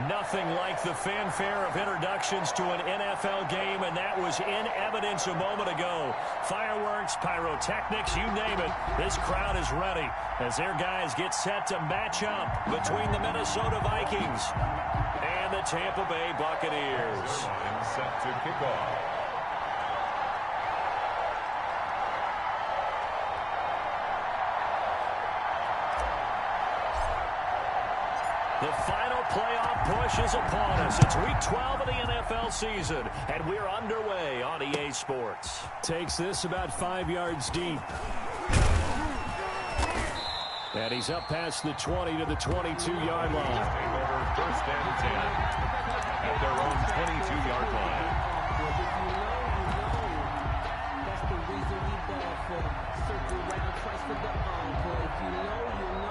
Nothing like the fanfare of introductions to an NFL game, and that was in evidence a moment ago. Fireworks, pyrotechnics, you name it. This crowd is ready as their guys get set to match up between the Minnesota Vikings and the Tampa Bay Buccaneers. Set to kick off. The final playoff push is upon us. It's week 12 of the NFL season, and we're underway on EA Sports. Takes this about 5 yards deep. And he's up past the 20 to the 22-yard line. First and 10 at their own 22-yard line. That's the reason we ball for. Circle round twice for the encore. If you know, you know.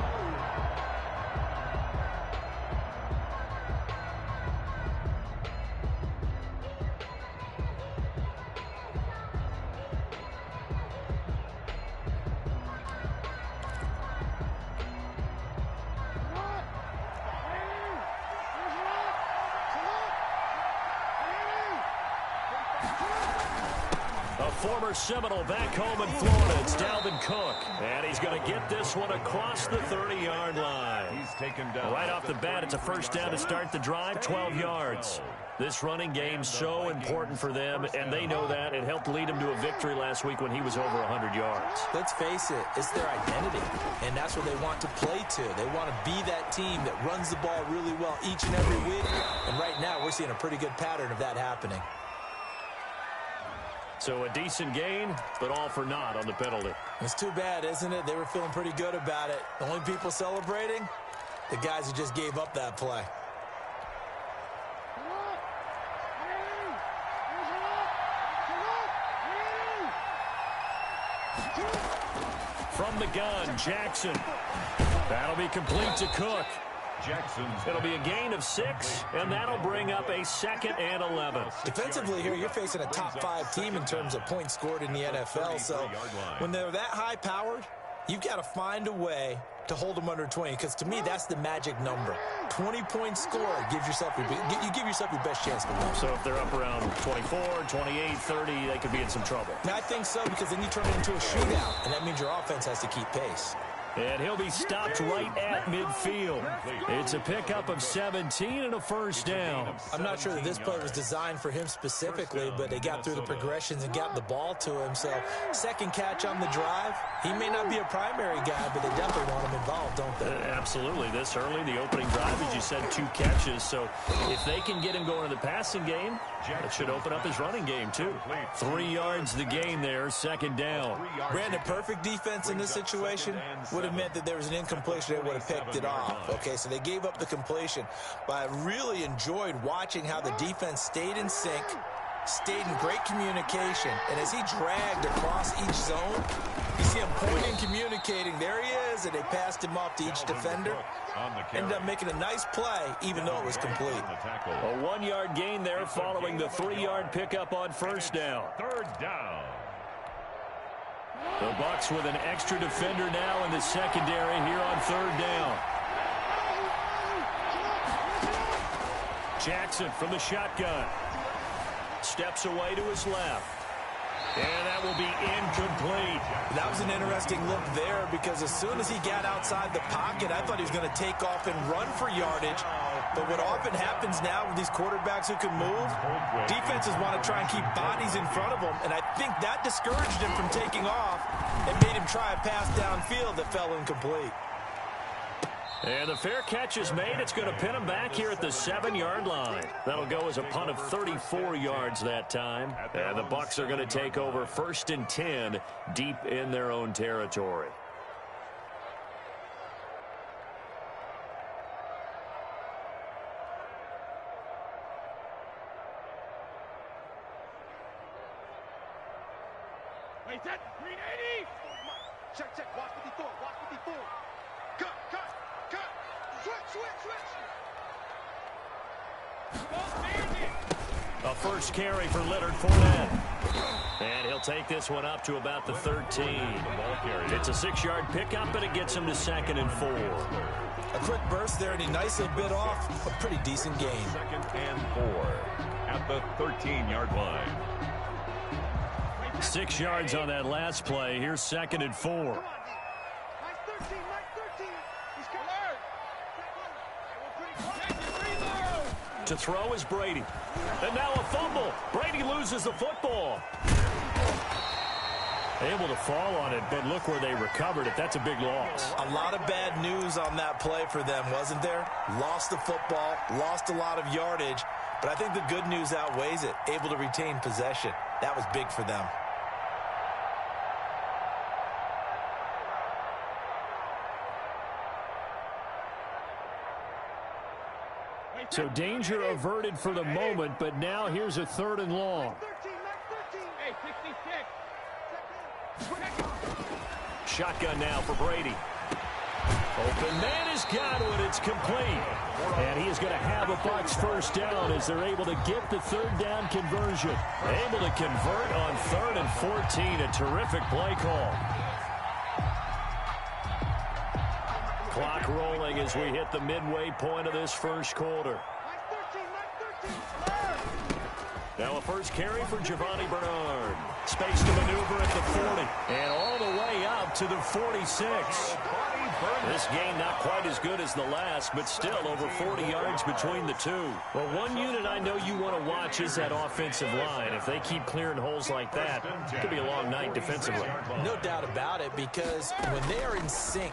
Former Seminole back home in Florida. It's Dalvin Cook. And he's going to get this one across the 30-yard line. He's taken down. Right off the bat, it's a first down to start the drive, 12 yards. This running game's so important for them, and they know that. It helped lead them to a victory last week when he was over 100 yards. Let's face it, it's their identity, and that's what they want to play to. They want to be that team that runs the ball really well each and every week, and right now we're seeing a pretty good pattern of that happening. So a decent gain, but all for naught on the penalty. It's too bad, isn't it? They were feeling pretty good about it. The only people celebrating, the guys who just gave up that play. From the gun, Jackson. That'll be complete to Cook. It'll be a gain of 6, and that'll bring up a 2nd and 11. Defensively here, you're facing a top 5 team in terms of points scored in the NFL. So when they're that high-powered, you've got to find a way to hold them under 20, because to me, that's the magic number. 20 points scored, you give yourself your best chance to win. So if they're up around 24, 28, 30, they could be in some trouble. And I think so, because then you turn it into a shootout, and that means your offense has to keep pace. And he'll be stopped right at midfield. It's a pickup of 17 and a first down. I'm not sure that this play was designed for him specifically, but they got through the progressions and got the ball to him. So second catch on the drive. He may not be a primary guy, but they definitely want him involved, don't they? Absolutely. This early, the opening drive, as you said, 2 catches. So if they can get him going in the passing game, that should open up his running game, too. 3 yards the gain there, second down. Brandon, perfect defense in this situation would have meant that there was an incompletion. They would have picked it off. Okay, so they gave up the completion. But I really enjoyed watching how the defense stayed in sync, stayed in great communication. And as he dragged across each zone, you see him pointing, communicating. There he is, and they passed him off to each defender. Ended up making a nice play, even though it was complete. A 1-yard gain there following the 3-yard pickup on first down. Third down. The Bucs with an extra defender now in the secondary here on third down. Jackson from the shotgun. Steps away to his left. And that will be incomplete. That was an interesting look there, because as soon as he got outside the pocket, I thought he was going to take off and run for yardage. But what often happens now with these quarterbacks who can move, defenses want to try and keep bodies in front of them. And I think that discouraged him from taking off and made him try a pass downfield that fell incomplete. And the fair catch is made. It's going to pin him back here at the 7-yard line. That'll go as a punt of 34 yards that time. And the Bucs are going to take over 1st and 10 deep in their own territory. Wait, that 380. Check. Watch 54. Cut. Switch. A first carry for Leonard Fournette. And he'll take this one up to about the 13. It's a 6-yard pickup, and it gets him to 2nd and 4. A quick burst there, and he nicely bit off a pretty decent gain. 2nd and 4 at the 13-yard line. 6 yards on that last play. Here's 2nd and 4. Come on, D. Mike 13, Mike 13. He's coming. To throw is Brady. And now a fumble. Brady loses the football. Able to fall on it, but look where they recovered it. That's a big loss. A lot of bad news on that play for them, wasn't there? Lost the football, lost a lot of yardage, but I think the good news outweighs it. Able to retain possession. That was big for them. So danger averted for the moment, but now here's a 3rd and long. 13, Mike 13. Hey, 66. Shotgun now for Brady. Open man has got it. It's complete. And he is going to have a Bucs first down as they're able to get the 3rd down conversion. Able to convert on 3rd and 14. A terrific play call. Clock rolling as we hit the midway point of this first quarter. Mike 13, Mike 13. Now a first carry for Giovanni Bernard. Space to maneuver at the 40. And all the way up to the 46. This game not quite as good as the last, but still over 40 yards between the two. Well, one unit I know you want to watch is that offensive line. If they keep clearing holes like that, it could be a long night defensively. No doubt about it, because when they are in sync,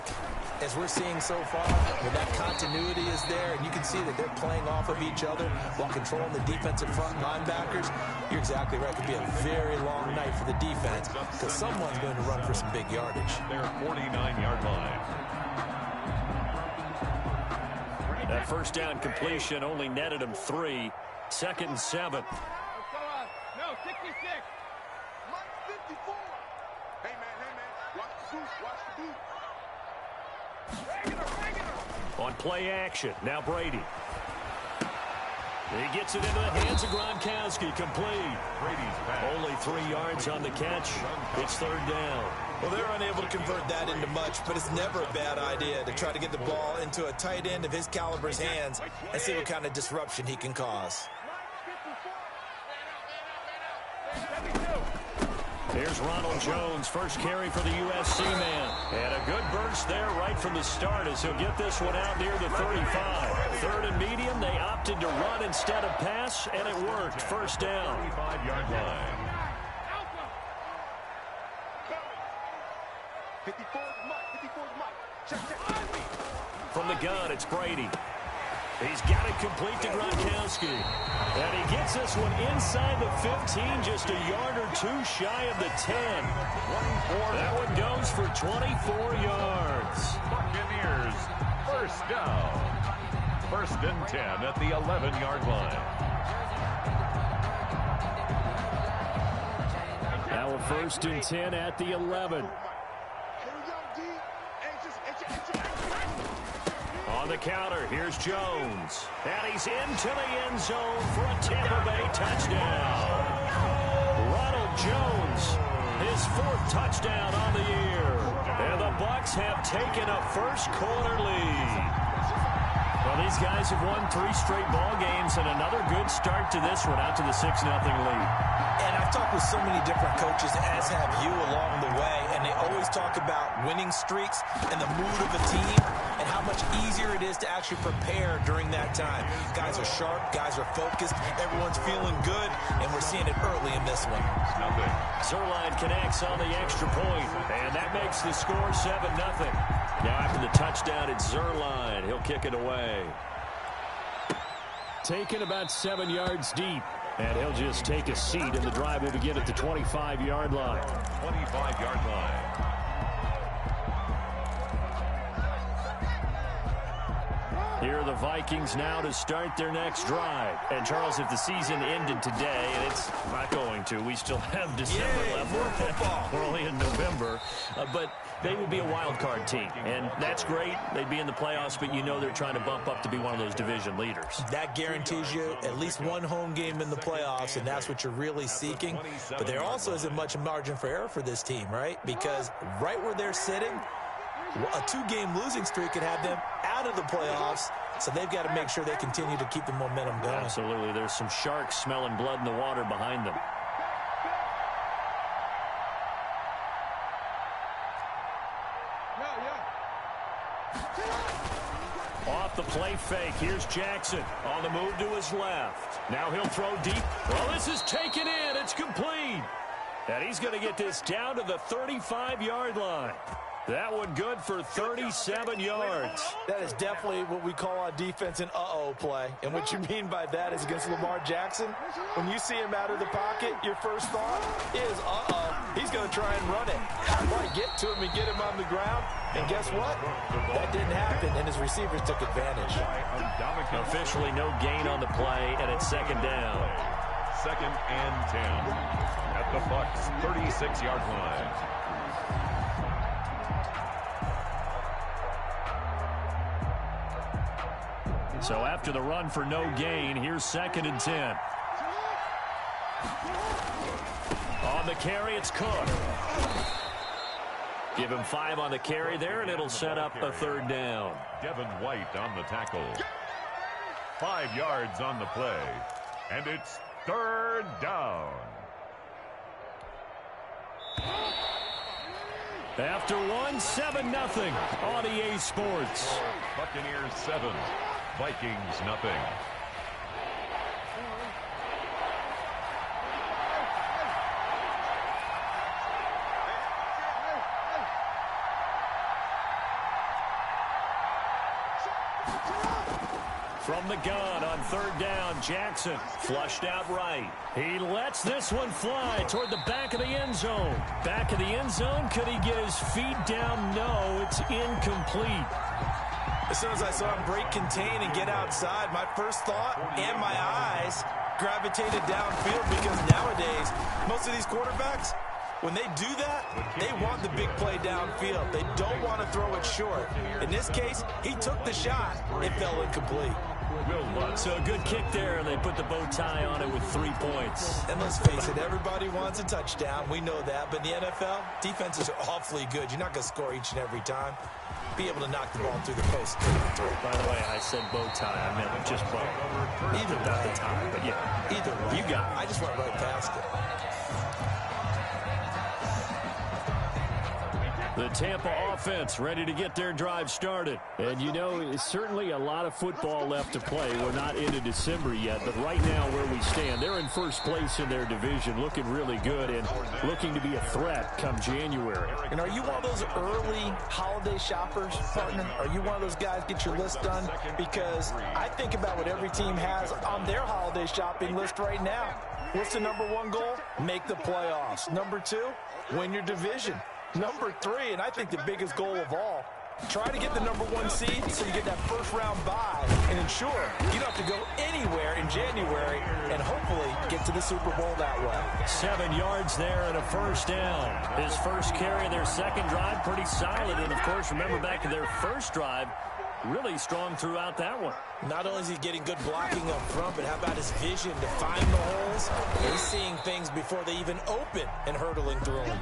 as we're seeing so far, when that continuity is there, and you can see that they're playing off of each other while controlling the defensive front linebackers, you're exactly right. It could be a very long night for the defense because someone's going to run for some big yardage. Their 49-yard line. That first down completion only netted him 3. 2nd and 7. No, 66. Mike 54. Hey, man. Watch the booth. Watch the booth. On play action, now Brady. He gets it into the hands of Gronkowski, complete. Brady's pass. Only 3 yards on the catch. It's 3rd down. Well, they're unable to convert that into much, but it's never a bad idea to try to get the ball into a tight end of his caliber's hands and see what kind of disruption he can cause. Here's Ronald Jones, first carry for the USC man. And a good burst there right from the start as he'll get this one out near the 35. 3rd and medium, they opted to run instead of pass, and it worked. First down. 35-yard line. 54 Mike. Check. From the gun, it's Brady. He's got it complete to Gronkowski. And he gets this one inside the 15, just a yard or 2 shy of the 10. That one goes for 24 yards. Buccaneers, first down. 1st and 10 at the 11-yard line. Now a 1st and 10 at the 11. On the counter, here's Jones. And he's into the end zone for a Tampa Bay touchdown. Ronald Jones, his 4th touchdown on the year. And the Bucs have taken a first quarter lead. Well, these guys have won 3 straight ball games and another good start to this one out to the 6-0 lead. And I've talked with so many different coaches, as have you along the way, and they always talk about winning streaks and the mood of a team and how much easier it is to actually prepare during that time. Guys are sharp, guys are focused, everyone's feeling good, and we're seeing it early in this one. Zerline connects on the extra point, and that makes the score 7-0. Now after the touchdown, it's Zerline. He'll kick it away. Taken about 7 yards deep. And he'll just take a seat, and the drive will begin at the 25-yard line. 25-yard line. Here are the Vikings now to start their next drive. And, Charles, if the season ended today, and it's not going to, we still have December left. More football. We're only in November. But they would be a wild card team, and that's great. They'd be in the playoffs, but you know they're trying to bump up to be one of those division leaders. That guarantees you at least one home game in the playoffs, and that's what you're really seeking. But there also isn't much margin for error for this team, right? Because right where they're sitting, a 2-game losing streak could have them out of the playoffs, so they've got to make sure they continue to keep the momentum going. Absolutely. There's some sharks smelling blood in the water behind them. Off the play fake. Here's Jackson on the move to his left. Now he'll throw deep. Well, this is taken in. It's complete. And he's going to get this down to the 35-yard line. That one good for 37 yards. That is definitely what we call on defense an uh-oh play. And what you mean by that is against Lamar Jackson, when you see him out of the pocket, your first thought is, uh-oh, he's going to try and run it. How do I get to him and get him on the ground? And guess what? That didn't happen, and his receivers took advantage. Officially no gain on the play, and it's second down. 2nd and 10 at the Bucs' 36-yard line. So after the run for no gain, here's 2nd and 10. On the carry, it's Cook. Give him 5 on the carry there, and it'll set up a 3rd down. Devin White on the tackle. 5 yards on the play. And it's 3rd down. After 1, 7-0 on EA Sports. Buccaneers 7, Vikings nothing. From the gun on 3rd down, Jackson flushed out right. He lets this one fly toward the back of the end zone. Back of the end zone, could he get his feet down? No, it's incomplete. As soon as I saw him break contain and get outside, my first thought and my eyes gravitated downfield, because nowadays, most of these quarterbacks, when they do that, they want the big play downfield. They don't want to throw it short. In this case, he took the shot. It fell incomplete. So a good kick there, and they put the bow tie on it with 3 points. And let's face it, everybody wants a touchdown. We know that. But in the NFL, defenses are awfully good. You're not going to score each and every time. Be able to knock the ball through the post. By the way, I said bow tie. I meant just bow. Either not the tie, but yeah. Either way. You got it. I just went right past it. The Tampa offense ready to get their drive started. And, you know, it's certainly a lot of football left to play. We're not into December yet, but right now where we stand, they're in first place in their division, looking really good and looking to be a threat come January. And are you one of those early holiday shoppers, partner? Are you one of those guys get your list done? Because I think about what every team has on their holiday shopping list right now. What's the number 1 goal? Make the playoffs. Number 2, win your division. Number 3, and I think the biggest goal of all, try to get the number 1 seed so you get that first-round bye and ensure you don't have to go anywhere in January and hopefully get to the Super Bowl that way. 7 yards there and a first down. His first carry of their second drive, pretty solid. And, of course, remember back to their first drive, really strong throughout that one. Not only is he getting good blocking up front, but how about his vision to find the holes? He's seeing things before they even open and hurtling through them.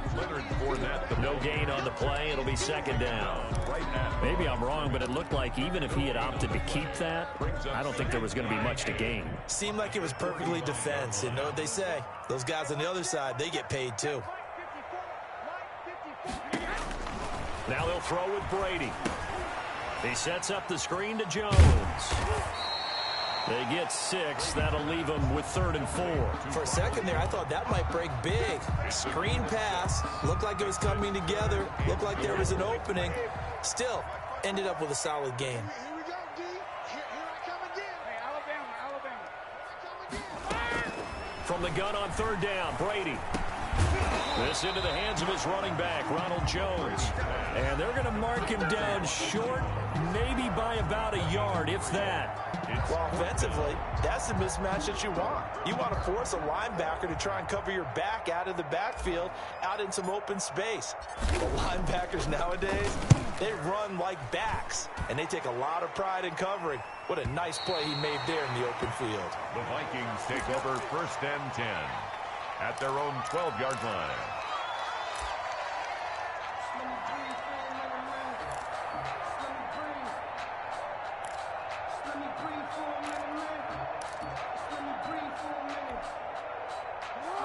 No gain on the play. It'll be second down. Maybe I'm wrong, but it looked like even if he had opted to keep that, I don't think there was going to be much to gain. Seemed like it was perfectly defense. And know what they say? Those guys on the other side, they get paid too. Now they'll throw with Brady. He sets up the screen to Jones. They get 6. That'll leave them with 3rd and 4. For a second there, I thought that might break big. Screen pass. Looked like it was coming together. Looked like there was an opening. Still, ended up with a solid game. Here we go, D. Here I come again. Hey, Alabama. From the gun on 3rd down, Brady. This into the hands of his running back, Ronald Jones. And they're going to mark him down short, maybe by about a yard, if that. Well, offensively, that's the mismatch that you want. You want to force a linebacker to try and cover your back out of the backfield, out in some open space. The linebackers nowadays, they run like backs, and they take a lot of pride in covering. What a nice play he made there in the open field. The Vikings take over 1st and 10 at their own 12-yard line.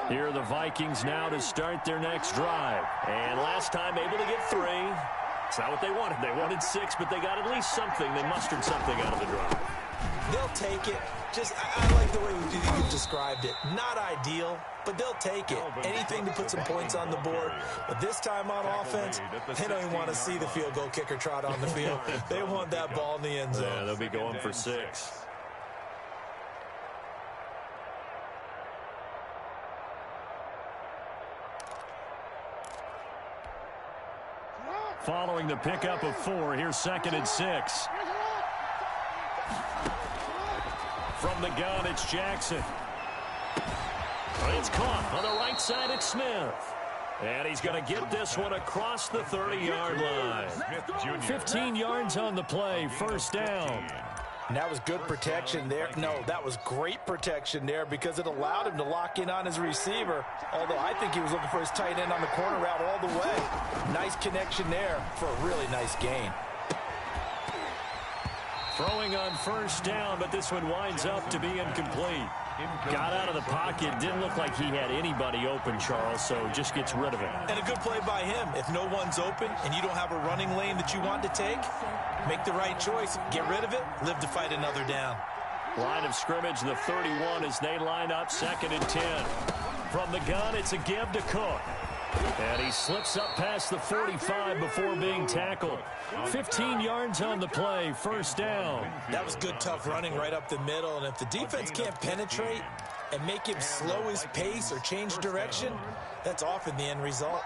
Here are the Vikings now to start their next drive. And last time able to get 3. It's not what they wanted. They wanted 6, but they got at least something. They mustered something out of the drive. They'll take it. I like the way you described it. Not ideal, but they'll take it. Anything to put some points on the board. But this time on offense, they don't even want to see the field goal kicker trot on the field. They want that ball in the end zone. Yeah, they'll be going for 6. Following the pickup of 4, here's 2nd and 6. From the gun, it's Jackson. It's caught on the right side. It's Smith. And he's going to get this one across the 30-yard line. 15 yards on the play, 1st down. And that was good protection there. No, that was great protection there because it allowed him to lock in on his receiver. Although I think he was looking for his tight end on the corner route all the way. Nice connection there for a really nice gain. Throwing on 1st down, but this one winds up to be incomplete. Got out of the pocket. Didn't look like he had anybody open, Charles, so just gets rid of it. And a good play by him. If no one's open and you don't have a running lane that you want to take, make the right choice. Get rid of it. Live to fight another down. Line of scrimmage, the 31 as they line up 2nd and 10. From the gun, it's a give to Cook. And he slips up past the 45 before being tackled. 15 yards on the play, 1st down. That was good, tough running right up the middle. And if the defense can't penetrate and make him slow his pace or change direction, that's often the end result.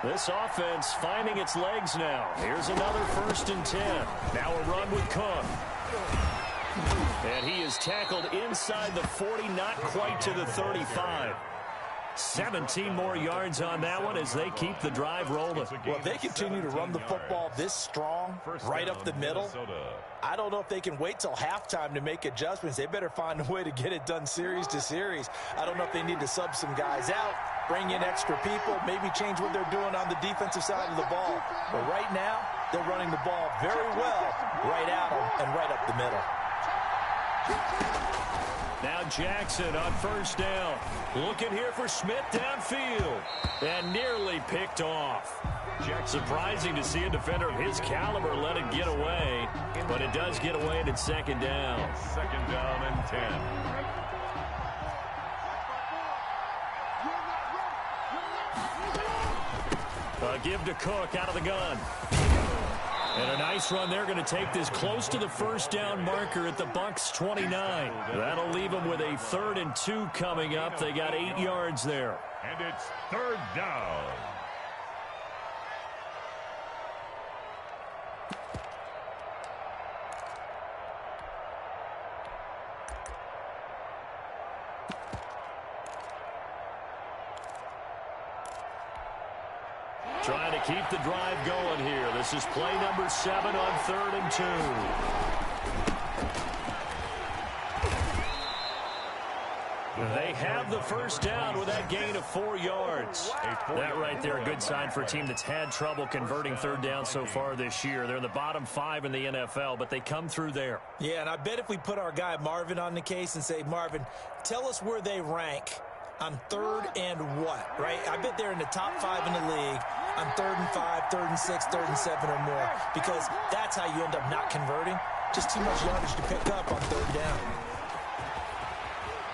This offense finding its legs now. Here's another 1st and 10. Now a run with Cook. And he is tackled inside the 40, not quite to the 35. 17 more yards on that one as they keep the drive rolling. Well, if they continue to run the football this strong, right up the middle, I don't know if they can wait till halftime to make adjustments. They better find a way to get it done series to series. I don't know if they need to sub some guys out, bring in extra people, maybe change what they're doing on the defensive side of the ball. But right now, they're running the ball very well right at them and right up the middle. Now Jackson on 1st down. Looking here for Smith downfield. And nearly picked off. Surprising to see a defender of his caliber let it get away. But it does get away and it's 2nd down. 2nd down and 10. A give to Cook out of the gun. And a nice run. They're going to take this close to the 1st down marker at the Bucs 29. That'll leave them with a 3rd and 2 coming up. They got 8 yards there. And it's 3rd down. Trying to keep the drive going here. This is play number 7 on 3rd and 2. They have the 1st down with that gain of 4 yards. That right there, a good sign for a team that's had trouble converting 3rd down so far this year. They're in the bottom 5 in the NFL, but they come through there. Yeah, and I bet if we put our guy Marvin on the case and say, Marvin, tell us where they rank on 3rd and what, right? I bet they're in the top 5 in the league on 3rd and 5, 3rd and 6, 3rd and 7 or more, because that's how you end up not converting. Just too much yardage to pick up on 3rd down.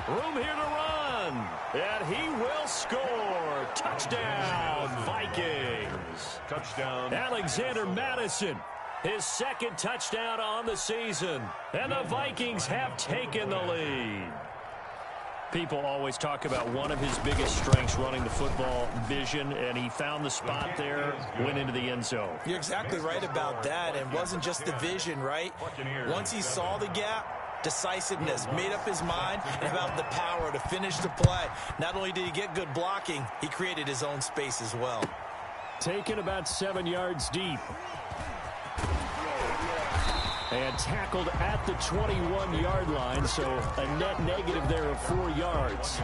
Room here to run, and he will score. Touchdown, Vikings. Touchdown. Alexander Madison, his 2nd touchdown on the season, and the Vikings have taken the lead. People always talk about one of his biggest strengths running the football, vision, and he found the spot there, went into the end zone. You're exactly right about that, and it wasn't just the vision, right? Once he saw the gap, decisiveness, made up his mind, and about the power to finish the play. Not only did he get good blocking, he created his own space as well. Taken about 7 yards deep. And tackled at the 21-yard line, so a net negative there of 4 yards.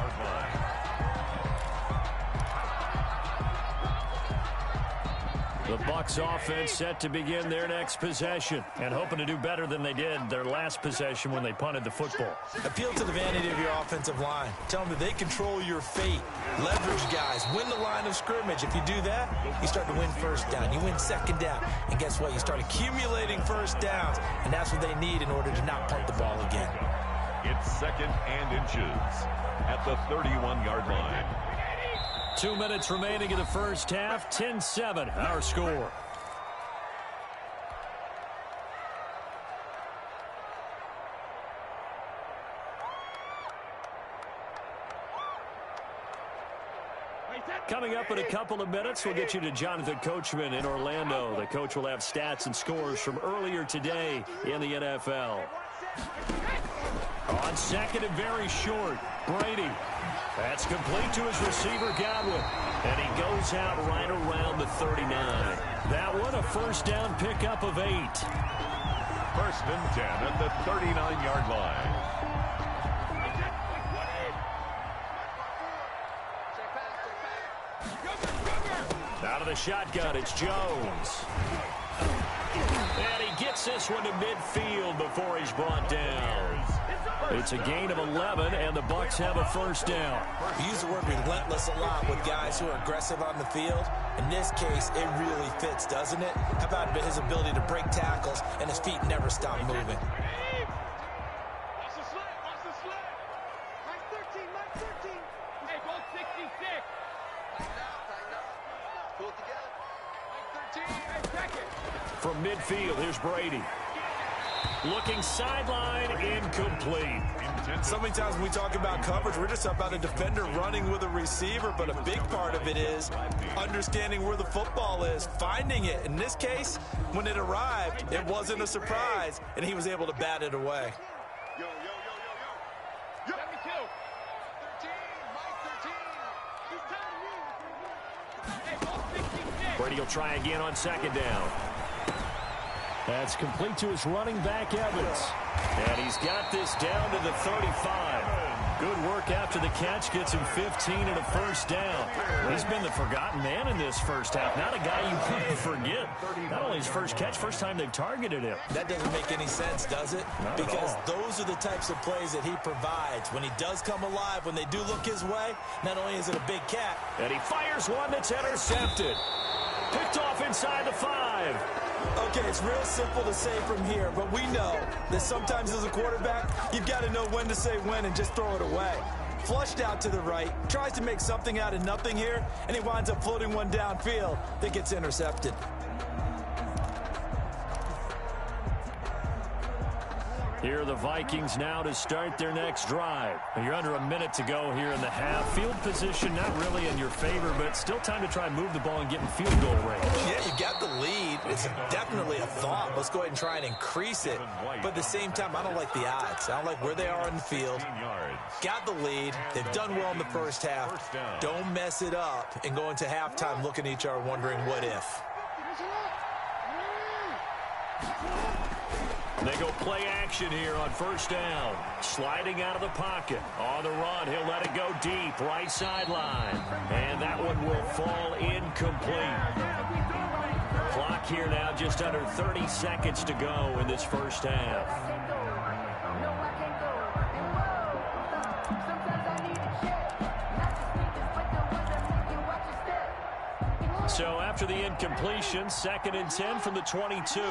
The Bucs offense set to begin their next possession and hoping to do better than they did their last possession when they punted the football. Appeal to the vanity of your offensive line. Tell them that they control your fate. Leverage guys. Win the line of scrimmage. If you do that, you start to win first down. You win second down. And guess what? You start accumulating first downs. And that's what they need in order to not punt the ball again. It's 2nd and inches at the 31-yard line. 2 minutes remaining in the first half. 10-7, our score. Coming up in a couple of minutes, we'll get you to Jonathan Coachman in Orlando. The coach will have stats and scores from earlier today in the NFL. On second and very short, Brady. That's complete to his receiver, Godwin. And he goes out right around the 39. That one, a first down pickup of 8. 1st and 10 at the 39-yard line. Out of the shotgun, it's Jones. And he gets this one to midfield before he's brought down. It's a gain of 11, and the Bucs have a first down. We use the word relentless a lot with guys who are aggressive on the field. In this case, it really fits, doesn't it? How about his ability to break tackles and his feet never stop moving? Watch the slip. Watch the slip. Mike 13. Mike 13. Hey, go 66. Tighten up. Pull it together. Mike 13. Hey, check it. From midfield, here's Brady. Looking sideline, incomplete. So many times when we talk about coverage, we're just about a defender running with a receiver, but a big part of it is understanding where the football is, finding it. In this case, when it arrived, it wasn't a surprise, and he was able to bat it away. Yo. 72. 13. Mike 13. He's telling you. Hey, go 66. Brady will try again on second down. That's complete to his running back, Evans. And he's got this down to the 35. Good work after the catch. Gets him 15 and a first down. He's been the forgotten man in this first half. Not a guy you want to forget. Not only his first catch, first time they've targeted him. That doesn't make any sense, does it? Not because those are the types of plays that he provides. When he does come alive, when they do look his way, not only is it a big cat. And he fires one that's intercepted. Picked off inside the 5. Okay, it's real simple to say from here, but we know that sometimes as a quarterback, you've got to know when to say when and just throw it away. Flushed out to the right, tries to make something out of nothing here, and he winds up floating one downfield that gets intercepted. Here are the Vikings now to start their next drive. You're under a minute to go here in the half. Field position not really in your favor, but still time to try and move the ball and get in field goal range. Yeah, you got the lead. It's definitely a thought. Let's go ahead and try and increase it. But at the same time, I don't like the odds. I don't like where they are in the field. Got the lead. They've done well in the first half. Don't mess it up and go into halftime looking at each other wondering what if. They go play action here on first down. Sliding out of the pocket. On the run, he'll let it go deep. Right sideline. And that one will fall incomplete. Clock here now just under 30 seconds to go in this first half. So after the incompletion, 2nd and 10 from the 22.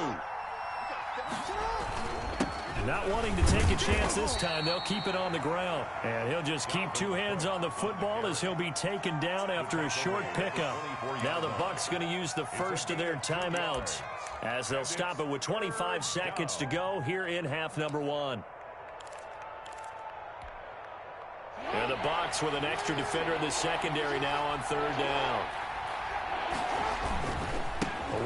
Not wanting to take a chance this time, they'll keep it on the ground. And he'll just keep 2 hands on the football as he'll be taken down after a short pickup. Now the Bucs going to use the first of their timeouts as they'll stop it with 25 seconds to go here in half number 1. And the Bucs with an extra defender in the secondary now on third down.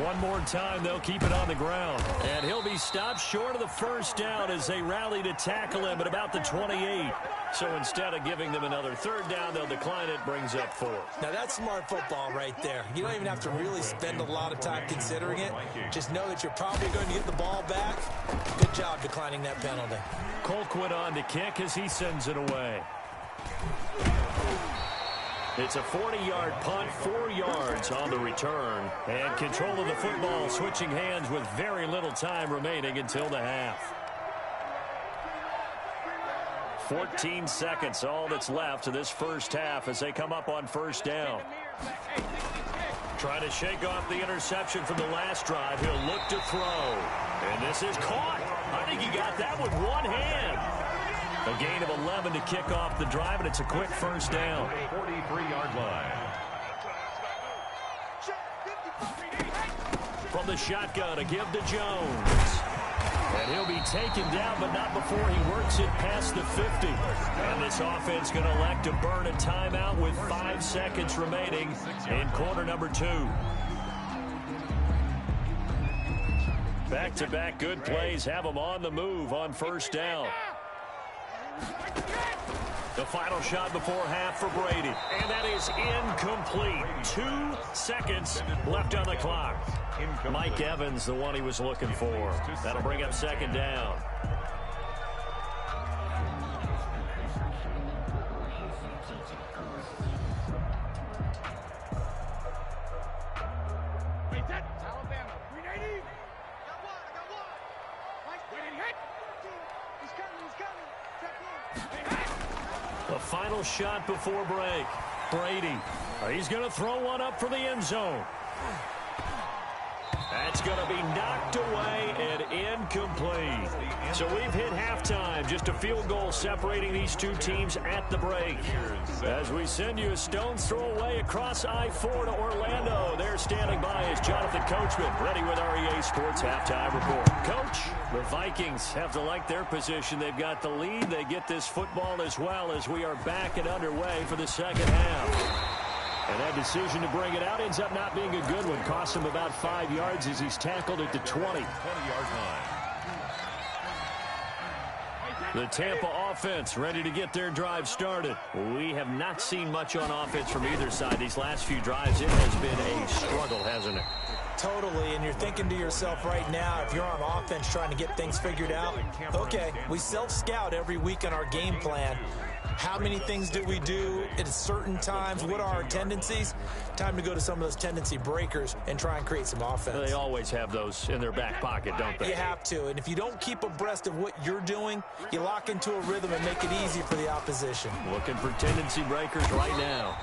One more time, they'll keep it on the ground. And he'll be stopped short of the first down as they rally to tackle him at about the 28. So instead of giving them another third down, they'll decline it, brings up fourth. Now, that's smart football right there. You don't even have to really spend a lot of time considering it. Just know that you're probably going to get the ball back. Good job declining that penalty. Colquitt on to kick as he sends it away. It's a 40-yard punt, 4 yards on the return. And control of the football switching hands with very little time remaining until the half. 14 seconds, all that's left to this first half as they come up on first down. Trying to shake off the interception from the last drive. He'll look to throw. And this is caught. I think he got that with one hand. A gain of 11 to kick off the drive, and it's a quick first down. 43-yard line. From the shotgun, a give to Jones. And he'll be taken down, but not before he works it past the 50. And this offense going to elect to burn a timeout with 5 seconds remaining in quarter number 2. Back-to-back good plays have them on the move on first down. The final shot before half for Brady. And that is incomplete. 2 seconds left on the clock. Mike Evans, the one he was looking for. That'll bring up second down. The final shot before break. Brady. He's going to throw one up for the end zone. That's going to be knocked away and incomplete. So we've hit halftime. Just a field goal separating these two teams at the break. As we send you a stone's throw away across I-4 to Orlando. There standing by is Jonathan Coachman, ready with our EA Sports Halftime Report. Coach, the Vikings have to like their position. They've got the lead. They get this football as well as we are back and underway for the second half. And that decision to bring it out ends up not being a good one. Costs him about 5 yards as he's tackled at the 20. 20-yard line. The Tampa offense ready to get their drive started. We have not seen much on offense from either side. These last few drives, it has been a struggle, hasn't it? Totally, and you're thinking to yourself right now, if you're on offense trying to get things figured out, okay, we self-scout every week on our game plan. How many things do we do at certain times? What are our tendencies? Time to go to some of those tendency breakers and try and create some offense. They always have those in their back pocket, don't they? You have to, and if you don't keep abreast of what you're doing, you lock into a rhythm and make it easy for the opposition. Looking for tendency breakers right now.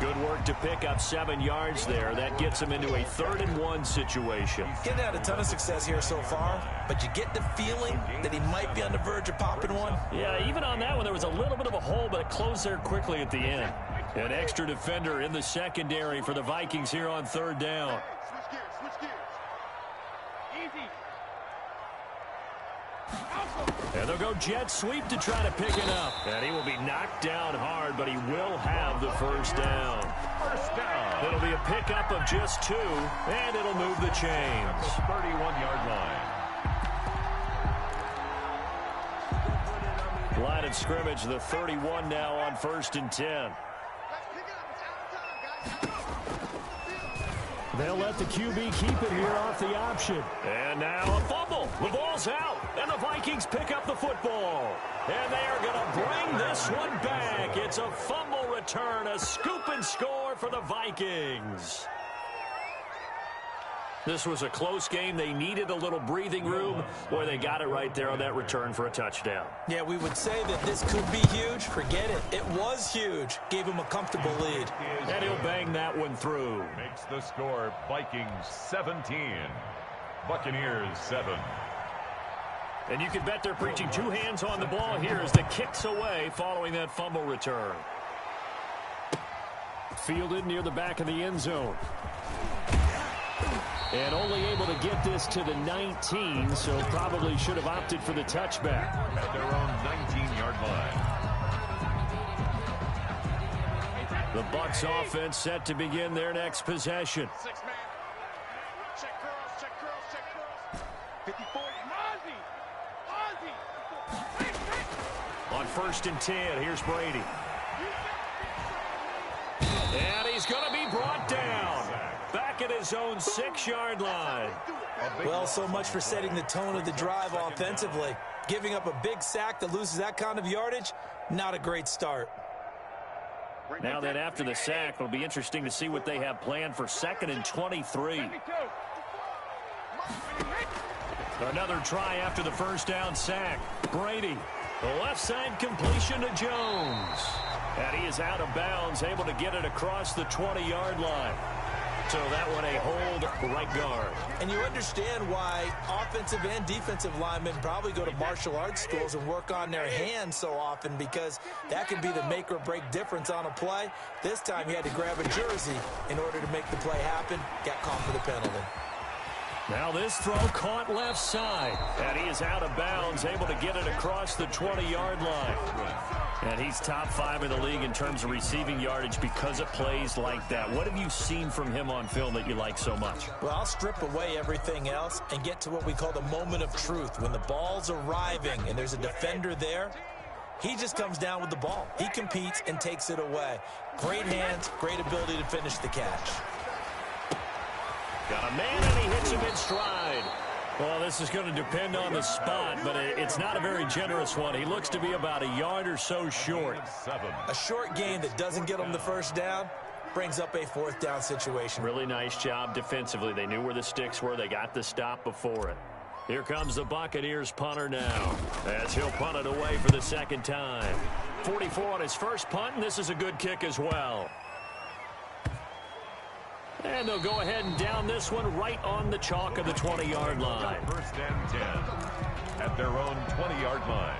Good work to pick up 7 yards there. That gets him into a 3rd and 1 situation. Getting had a ton of success here so far, but you get the feeling that he might be on the verge of popping one. Yeah, even on that one, there was a little bit of a hole, but it closed there quickly at the end. An extra defender in the secondary for the Vikings here on 3rd down. Switch gears. Easy. And they'll go jet sweep to try to pick it up. And he will be knocked down hard, but he will have the first down. First down. It'll be a pickup of just 2, and it'll move the chains. 31-yard line. Line of scrimmage, the 31 now on 1st and 10. They'll let the QB keep it here off the option. And now a fumble. The ball's out, and the Vikings pick up the football. And they are going to bring this one back. It's a fumble return, a scoop and score for the Vikings. This was a close game. They needed a little breathing room. Boy, they got it right there on that return for a touchdown. Yeah, we would say that this could be huge. Forget it. It was huge. Gave him a comfortable lead. And he'll bang that one through. Makes the score Vikings 17. Buccaneers 7. And you can bet they're preaching 2 hands on the ball here as the kick's away following that fumble return. Fielded near the back of the end zone. And only able to get this to the 19, so probably should have opted for the touchback. At their own 19-yard line. The Bucs offense set to begin their next possession. 6-man. Check curls, check curls, check curls. 54. Ozzy. On 1st and 10, here's Brady. And he's going to be brought down. Back at his own 6-yard line. Well, so much for setting the tone of the drive offensively. Giving up a big sack that loses that kind of yardage, not a great start. Now then, after the sack, it'll be interesting to see what they have planned for 2nd and 23. Another try after the first down sack. Brady, the left side completion to Jones. And he is out of bounds, able to get it across the 20-yard line. So that one a hold right guard. And you understand why offensive and defensive linemen probably go to martial arts schools and work on their hands so often, because that could be the make or break difference on a play. This time he had to grab a jersey in order to make the play happen. Got caught for the penalty. Now this throw caught left side. And he is out of bounds, able to get it across the 20-yard line. And he's top 5 in the league in terms of receiving yardage because of plays like that. What have you seen from him on film that you like so much? Well, I'll strip away everything else and get to what we call the moment of truth. When the ball's arriving and there's a defender there, he just comes down with the ball. He competes and takes it away. Great hands, great ability to finish the catch. Got a man, and he hits him in stride. Well, this is going to depend on the spot, but it's not a very generous one. He looks to be about a yard or so short. A short gain that doesn't get him the first down brings up a 4th down situation. Really nice job defensively. They knew where the sticks were. They got the stop before it. Here comes the Buccaneers punter now, as he'll punt it away for the 2nd time. 44 on his first punt, and this is a good kick as well. And they'll go ahead and down this one right on the chalk of the 20-yard line. 1st and 10 at their own 20-yard line.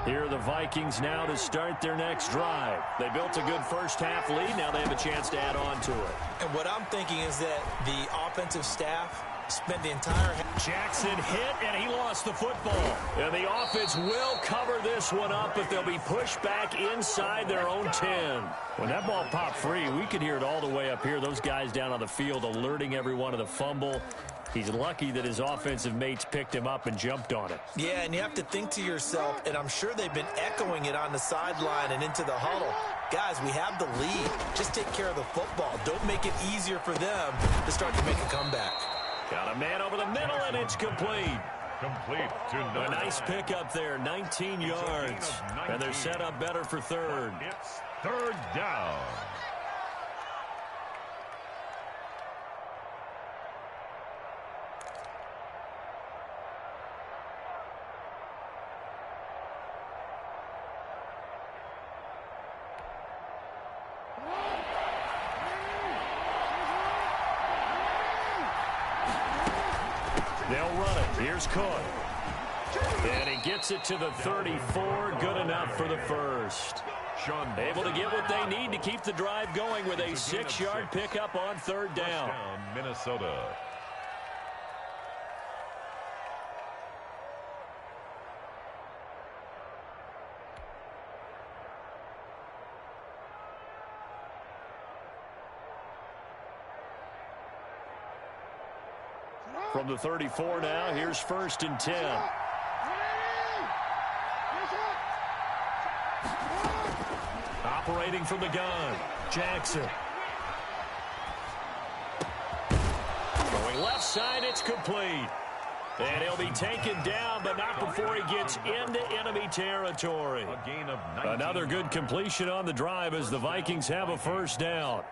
Here are the Vikings now to start their next drive. They built a good first-half lead. Now they have a chance to add on to it. And what I'm thinking is that the offensive staff spent the entire Jackson hit, and he lost the football. And the offense will cover this one up, but they'll be pushed back inside their own 10. When that ball popped free, we could hear it all the way up here. Those guys down on the field alerting everyone of the fumble. He's lucky that his offensive mates picked him up and jumped on it. Yeah, and you have to think to yourself, and I'm sure they've been echoing it on the sideline and into the huddle. Guys, we have the lead. Just take care of the football. Don't make it easier for them to start to make a comeback. Got a man over the middle, and it's complete. Complete to A nice pickup there, 19 yards. And they're set up better for 3rd. It's 3rd down. They'll run it. Here's Cook. And he gets it to the 34. Good enough for the first. Able to get what they need to keep the drive going with a 6-yard pickup on 3rd down. Minnesota. From the 34 now, here's 1st and 10. Operating from the gun, Jackson. Going left side, it's complete. And he'll be taken down, but not before he gets into enemy territory. A gain of 19. Another good completion on the drive as the Vikings have a first down.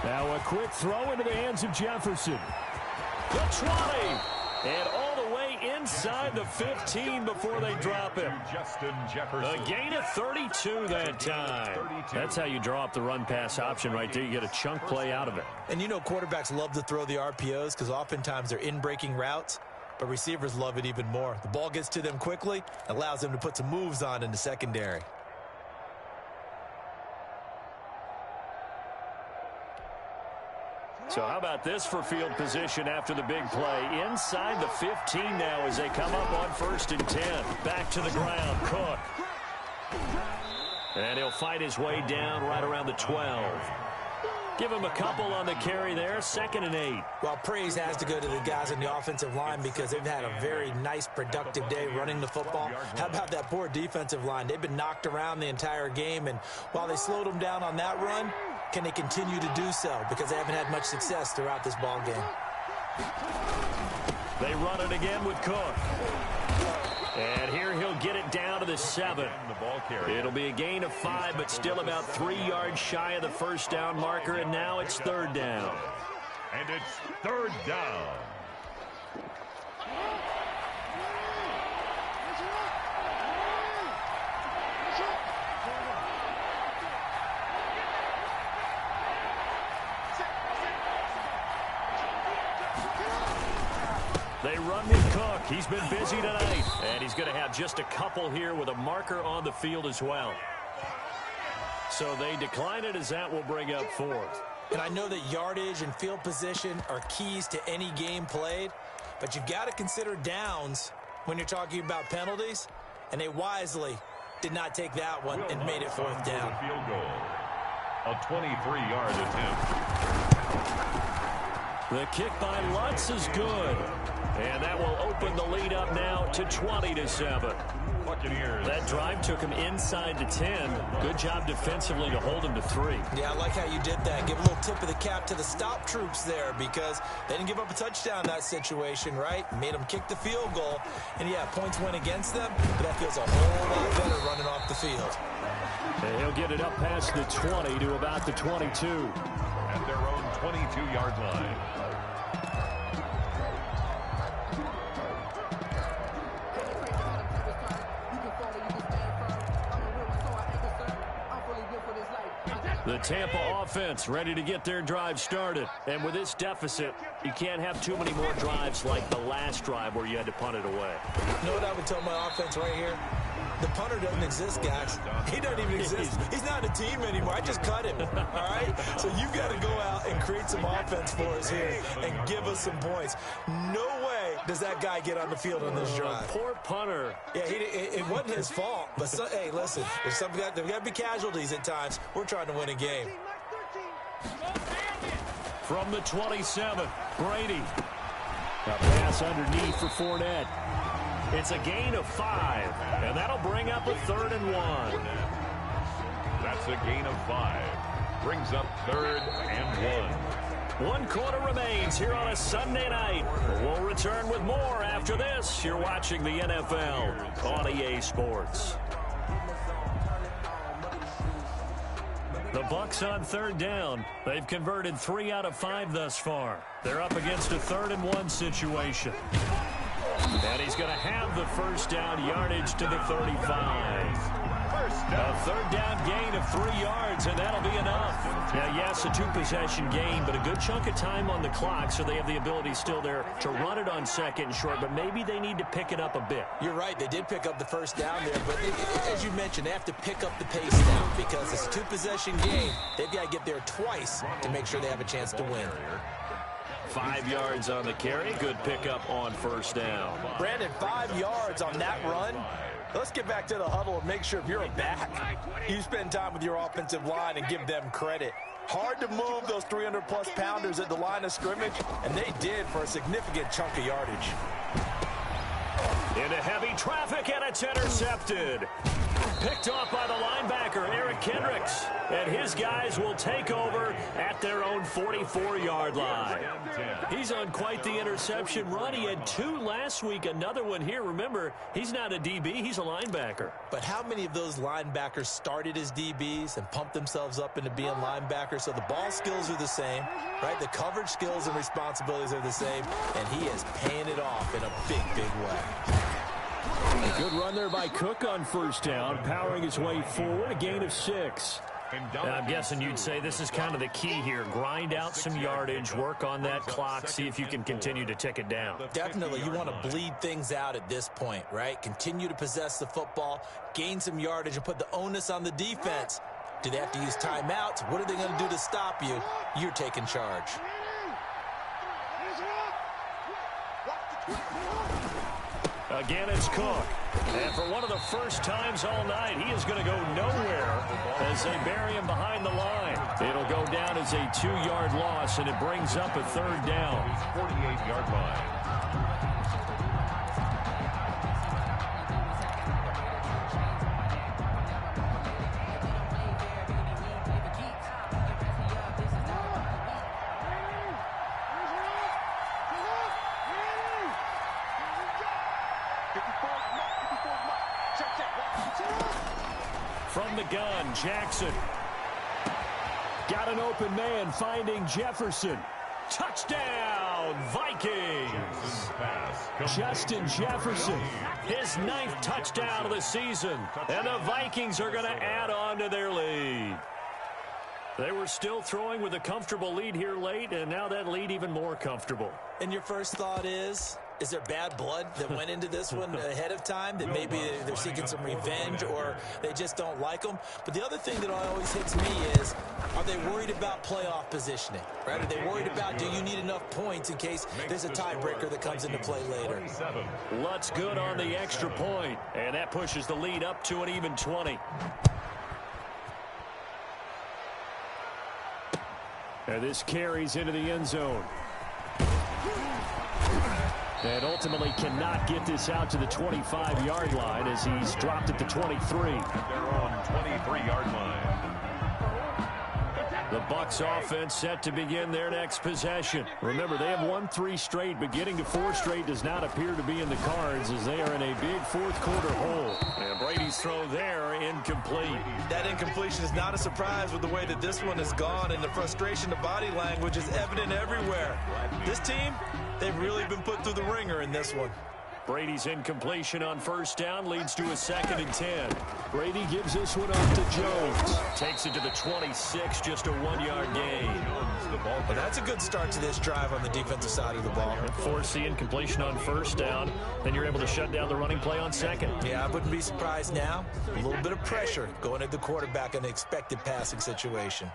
Now a quick throw into the hands of Jefferson. The 20. And all the way inside the 15 before they drop him. Justin Jefferson. A gain of 32 that time. That's how you draw up the run-pass option right there. You get a chunk play out of it. And you know quarterbacks love to throw the RPOs because oftentimes they're in-breaking routes, but receivers love it even more. The ball gets to them quickly, allows them to put some moves on in the secondary. So how about this for field position after the big play? Inside the 15 now as they come up on 1st and 10. Back to the ground, Cook. And he'll fight his way down right around the 12. Give him a couple on the carry there, 2nd and 8. Well, praise has to go to the guys on the offensive line because they've had a very nice, productive day running the football. How about that poor defensive line? They've been knocked around the entire game, and while they slowed them down on that run, can they continue to do so? Because they haven't had much success throughout this ball game. They run it again with Cook. And here he'll get it down to the 7. It'll be a gain of 5, but still about 3 yards shy of the first down marker, and now it's 3rd down. And it's 3rd down. They run with Cook. He's been busy tonight. And he's going to have just a couple here with a marker on the field as well. So they decline it as that will bring up 4th. And I know that yardage and field position are keys to any game played, but you've got to consider downs when you're talking about penalties, and they wisely did not take that one and made it 4th down. Field goal. A 23-yard attempt. The kick by Lutz is good. And that will open the lead up now to 20-7. Buccaneers. That drive took him inside the 10. Good job defensively to hold him to 3. Yeah, I like how you did that. Give a little tip of the cap to the stop troops there because they didn't give up a touchdown in that situation, right? Made them kick the field goal. And, yeah, points went against them, but that feels a whole lot better running off the field. And he'll get it up past the 20 to about the 22. At their own 22-yard line. The Tampa offense ready to get their drive started. And with this deficit, you can't have too many more drives like the last drive where you had to punt it away. You know what I would tell my offense right here? The punter doesn't exist, guys. He doesn't even exist. He's not a team anymore. I just cut him, all right? So you've got to go out and create some offense for us here and give us some points. No way does that guy get on the field on this drive. Poor punter. Yeah, it wasn't his fault. But, hey, listen, there's got to be casualties at times. We're trying to win a game. From the 27, Brady. A pass underneath for Fournette. It's a gain of 5, and that'll bring up a 3rd and 1. That's a gain of 5. Brings up 3rd and 1. 1 quarter remains here on a Sunday night. We'll return with more after this. You're watching the NFL on EA Sports. The Bucs on 3rd down. They've converted 3 out of 5 thus far. They're up against a 3rd and 1 situation. And he's going to have the first down, yardage to the 35. A 3rd down gain of 3 yards, and that'll be enough. Now, yes, a 2-possession gain, but a good chunk of time on the clock, so they have the ability still there to run it on 2nd and short, but maybe they need to pick it up a bit. You're right. They did pick up the first down there, but as you mentioned, they have to pick up the pace now because it's a 2-possession game. They've got to get there twice to make sure they have a chance to win. 5 yards on the carry. Good pickup on first down. Brandon, 5 yards on that run. Let's get back to the huddle and make sure if you're a back, you spend time with your offensive line and give them credit. Hard to move those 300-plus pounders at the line of scrimmage, and they did for a significant chunk of yardage. Into heavy traffic, and it's intercepted. Picked off by the linebacker, Eric Kendricks. And his guys will take over at their own 44-yard line. He's on quite the interception run. He had 2 last week, another one here. Remember, he's not a DB, he's a linebacker. But how many of those linebackers started as DBs and pumped themselves up into being linebackers? So the ball skills are the same, right? The coverage skills and responsibilities are the same, and he is paying it off in a big, big way. A good run there by Cook on first down, powering his way forward, a gain of 6. Now, I'm guessing you'd say this is kind of the key here. Grind out some yardage, work on that clock, see if you can continue to tick it down. Definitely, you want to bleed things out at this point, right? Continue to possess the football, gain some yardage, and put the onus on the defense. Do they have to use timeouts? What are they going to do to stop you? You're taking charge. Again, it's Cook. And for one of the first times all night, he is going to go nowhere as they bury him behind the line. It'll go down as a 2-yard loss, and it brings up a 3rd down. 48-yard line. From the gun, Jackson. Got an open man, finding Jefferson. Touchdown, Vikings! Justin Jefferson, his 9th touchdown of the season. And the Vikings are going to add on to their lead. They were still throwing with a comfortable lead here late, and now that lead even more comfortable. And your first thought is there bad blood that went into this one ahead of time, that maybe they're seeking some revenge or they just don't like them? But the other thing that always hits me is, are they worried about playoff positioning, right? Are they worried about, do you need enough points in case there's a tiebreaker that comes into play later? Lutz good on the extra point, and that pushes the lead up to an even 20. And this carries into the end zone. And ultimately cannot get this out to the 25-yard line as he's dropped at the 23. At their own 23-yard line. The Bucs offense set to begin their next possession. Remember, they have won 3 straight, but getting to 4 straight does not appear to be in the cards as they are in a big 4th quarter hole. And Brady's throw there incomplete. That incompletion is not a surprise with the way that this one has gone, and the frustration, the body language is evident everywhere. This team, they've really been put through the ringer in this one. Brady's incompletion on first down leads to a 2nd and 10. Brady gives this one off to Jones. Takes it to the 26, just a 1-yard gain. Well, that's a good start to this drive on the defensive side of the ball. Force the incompletion on first down, then you're able to shut down the running play on 2nd. Yeah, I wouldn't be surprised now. A little bit of pressure going at the quarterback in an expected passing situation.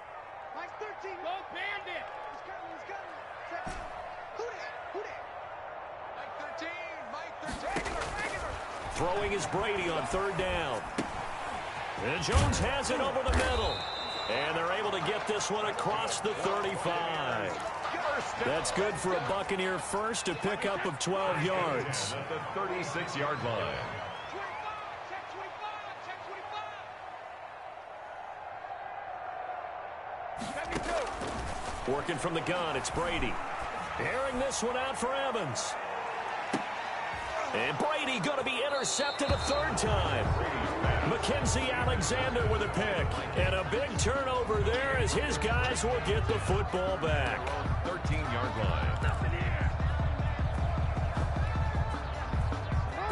Throwing is Brady on 3rd down. And Jones has it over the middle. And they're able to get this one across the 35. That's good for a Buccaneer first, a pickup of 12 yards. At the 36-yard line. Working from the gun, it's Brady. Airing this one out for Evans. And Brady going to be intercepted a 3rd time. Mackenzie Alexander with a pick. And a big turnover there as his guys will get the football back. 13-yard line.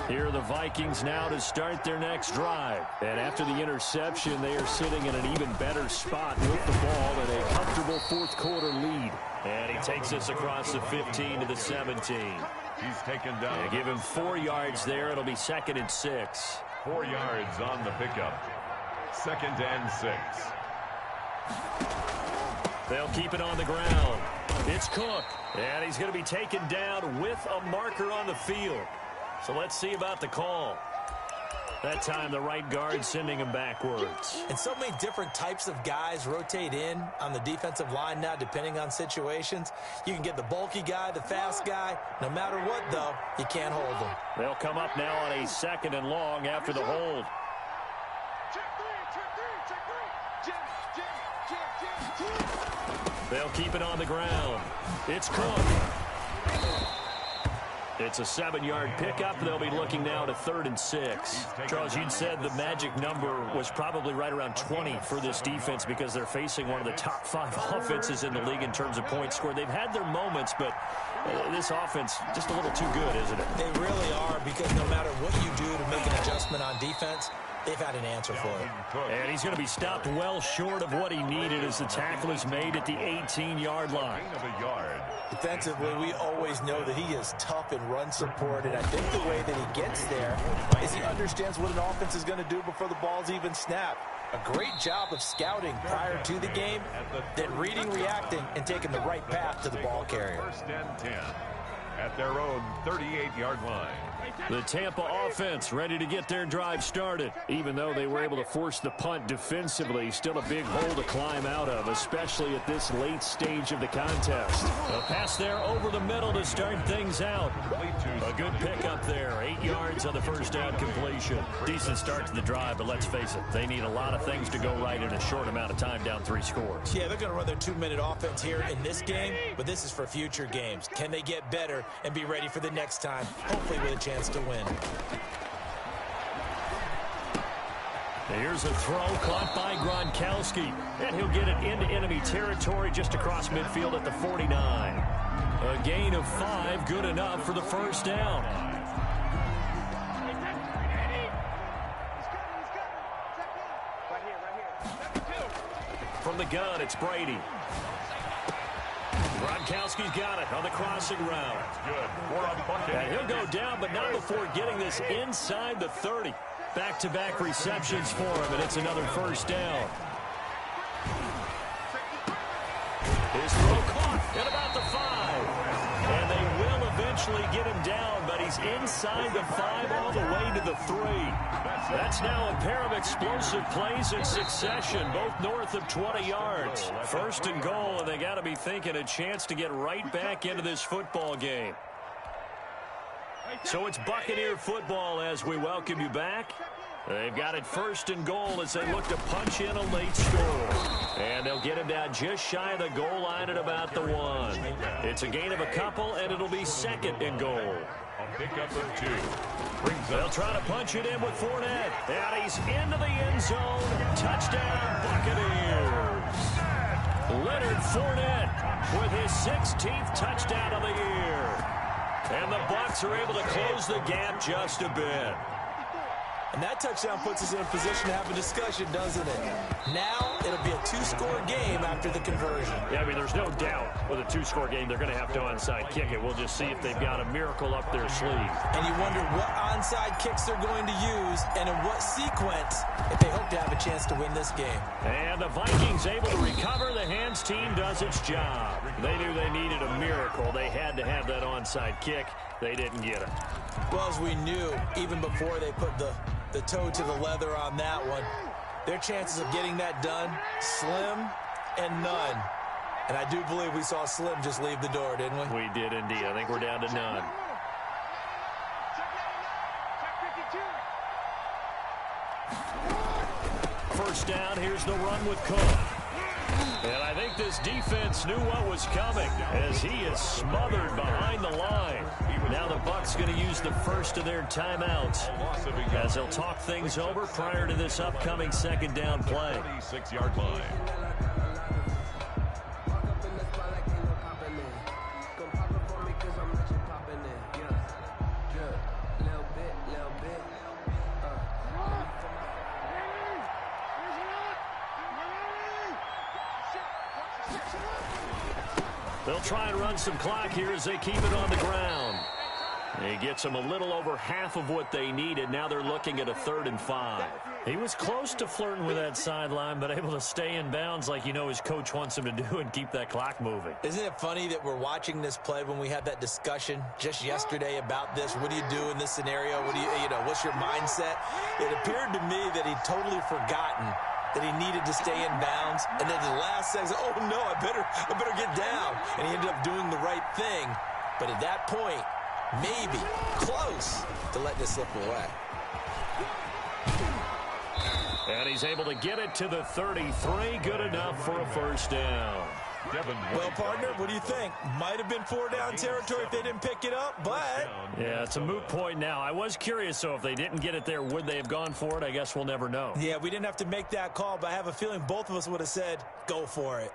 Here are the Vikings now to start their next drive. And after the interception, they are sitting in an even better spot with the ball and a comfortable 4th quarter lead. And he takes us across the 15 to the 17. He's taken down. They give him 4 yards there. It'll be 2nd and 6. 4 yards on the pickup. 2nd and 6. They'll keep it on the ground. It's Cook. And he's going to be taken down with a marker on the field. So let's see about the call. That time the right guard sending him backwards. And so many different types of guys rotate in on the defensive line now depending on situations. You can get the bulky guy, the fast guy. No matter what, though, you can't hold them. They'll come up now on a 2nd and long after the hold. They'll keep it on the ground. It's Cook. It's a 7-yard pickup. They'll be looking now to 3rd and 6. Charles, you'd said the magic number was probably right around 20 for this defense because they're facing one of the top 5 offenses in the league in terms of points scored. They've had their moments, but this offense just a little too good, isn't it? They really are, because no matter what you do to make an adjustment on defense, they've had an answer for it. And he's going to be stopped well short of what he needed as the tackle is made at the 18-yard line. Defensively, we always know that he is tough in run support, and I think the way that he gets there is he understands what an offense is going to do before the ball's even snapped. A great job of scouting prior to the game, then reading, reacting, and taking the right path to the ball carrier. 1st and 10 at their own 38-yard line. The Tampa offense ready to get their drive started. Even though they were able to force the punt defensively, still a big hole to climb out of, especially at this late stage of the contest. A pass there over the middle to start things out. A good pickup there. 8 yards on the first down completion. Decent start to the drive, but let's face it, they need a lot of things to go right in a short amount of time, down 3 scores. Yeah, they're going to run their 2-minute offense here in this game, but this is for future games. Can they get better and be ready for the next time, hopefully with a chance to win? Here's a throw caught by Gronkowski, and he'll get it into enemy territory just across midfield at the 49. A gain of 5, good enough for the first down. From the gun, it's Brady. Gronkowski's got it on the crossing route. And he'll go down, but not before getting this inside the 30. Back-to-back receptions for him, and it's another first down. His throw caught at about the 5. And they will eventually get him down, but he's inside the 5 all the way to the 3. That's now a pair of explosive plays in succession, both north of 20 yards. 1st and goal, and they got to be thinking a chance to get right back into this football game. So it's Buccaneer football as we welcome you back. They've got it 1st and goal as they look to punch in a late score. And they'll get him down just shy of the goal line at about the 1. It's a gain of a couple, and it'll be 2nd and goal. A pickup of 2. They'll try to punch it in with Fournette. And he's into the end zone. Touchdown, Buccaneers. Leonard Fournette with his 16th touchdown of the year. And the Bucs are able to close the gap just a bit. And that touchdown puts us in a position to have a discussion, doesn't it? Now it'll be a 2-score game after the conversion. Yeah, I mean, there's no doubt with a 2-score game they're going to have to onside kick it. We'll just see if they've got a miracle up their sleeve. And you wonder what onside kicks they're going to use and in what sequence if they hope to have a chance to win this game. And the Vikings able to recover. The hands team does its job. They knew they needed a miracle. They had to have that onside kick. They didn't get it. Well, as we knew, even before they put the toe to the leather on that one, their chances of getting that done, slim and none. And I do believe we saw Slim just leave the door, didn't we? We did indeed. I think we're down to none. First down, here's the run with Cook. And I think this defense knew what was coming as he is smothered behind the line. Now the Bucs going to use the first of their timeouts as they'll talk things over prior to this upcoming 2nd down play. 36-yard line. They'll try and run some clock here as they keep it on the ground. He gets them a little over half of what they needed. Now they're looking at a 3rd and 5. He was close to flirting with that sideline, but able to stay in bounds like you know his coach wants him to do and keep that clock moving. Isn't it funny that we're watching this play when we had that discussion just yesterday about this? What do you do in this scenario? What do you know, what's your mindset? It appeared to me that he'd totally forgotten that he needed to stay in bounds, and then the last second, oh no, I better get down. And he ended up doing the right thing. But at that point, maybe close to letting it slip away. And he's able to get it to the 33. Good enough for a first down. Well, partner, what do you think? Might have been 4-down territory if they didn't pick it up, but... Yeah, it's a moot point now. I was curious, so if they didn't get it there, would they have gone for it? I guess we'll never know. Yeah, we didn't have to make that call, but I have a feeling both of us would have said, go for it.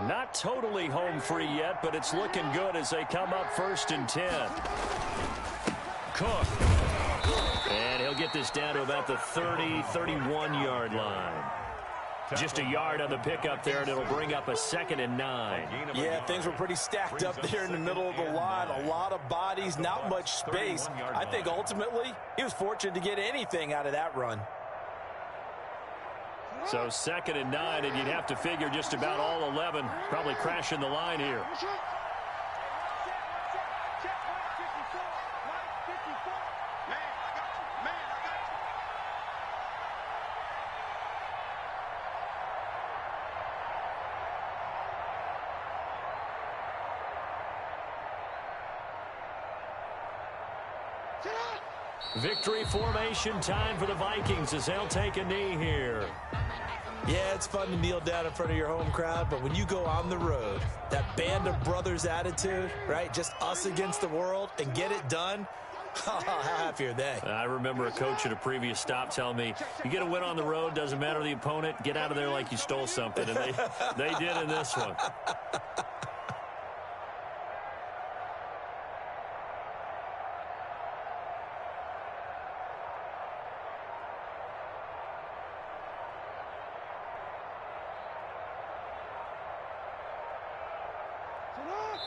Not totally home free yet, but it's looking good as they come up 1st and 10. Cook. And he'll get this down to about the 31-yard line. Just a yard on the pickup there, and it'll bring up a 2nd and 9. Yeah, things were pretty stacked up there in the middle of the line. A lot of bodies, not much space. I think ultimately he was fortunate to get anything out of that run. So 2nd and 9, and you'd have to figure just about all 11 probably crashing the line here. Victory formation time for the Vikings as they'll take a knee here. Yeah, it's fun to kneel down in front of your home crowd, but when you go on the road, that band of brothers attitude, right, just us against the world, and get it done, how happy are they? I remember a coach at a previous stop telling me, you get a win on the road, doesn't matter the opponent, get out of there like you stole something, and they did in this one.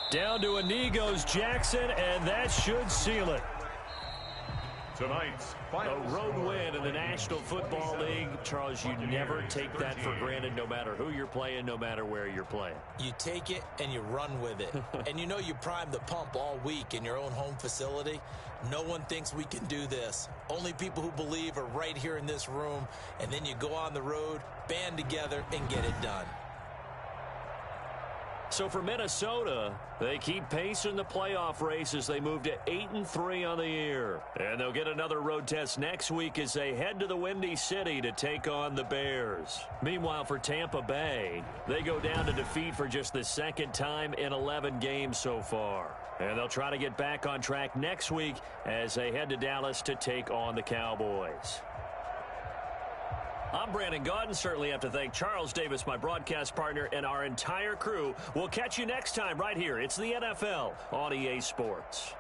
Down to a knee goes Jackson, and that should seal it. Tonight's A road win in the National Football League. Charles, you never take that for granted, no matter who you're playing, no matter where you're playing. You take it and you run with it. And you know you primed the pump all week in your own home facility. No one thinks we can do this. Only people who believe are right here in this room. And then you go on the road, band together, and get it done. So for Minnesota, they keep pace in the playoff race as they move to 8-3 on the year. And they'll get another road test next week as they head to the Windy City to take on the Bears. Meanwhile, for Tampa Bay, they go down to defeat for just the 2nd time in 11 games so far. And they'll try to get back on track next week as they head to Dallas to take on the Cowboys. I'm Brandon Gaudin. Certainly have to thank Charles Davis, my broadcast partner, and our entire crew. We'll catch you next time right here. It's the NFL on EA Sports.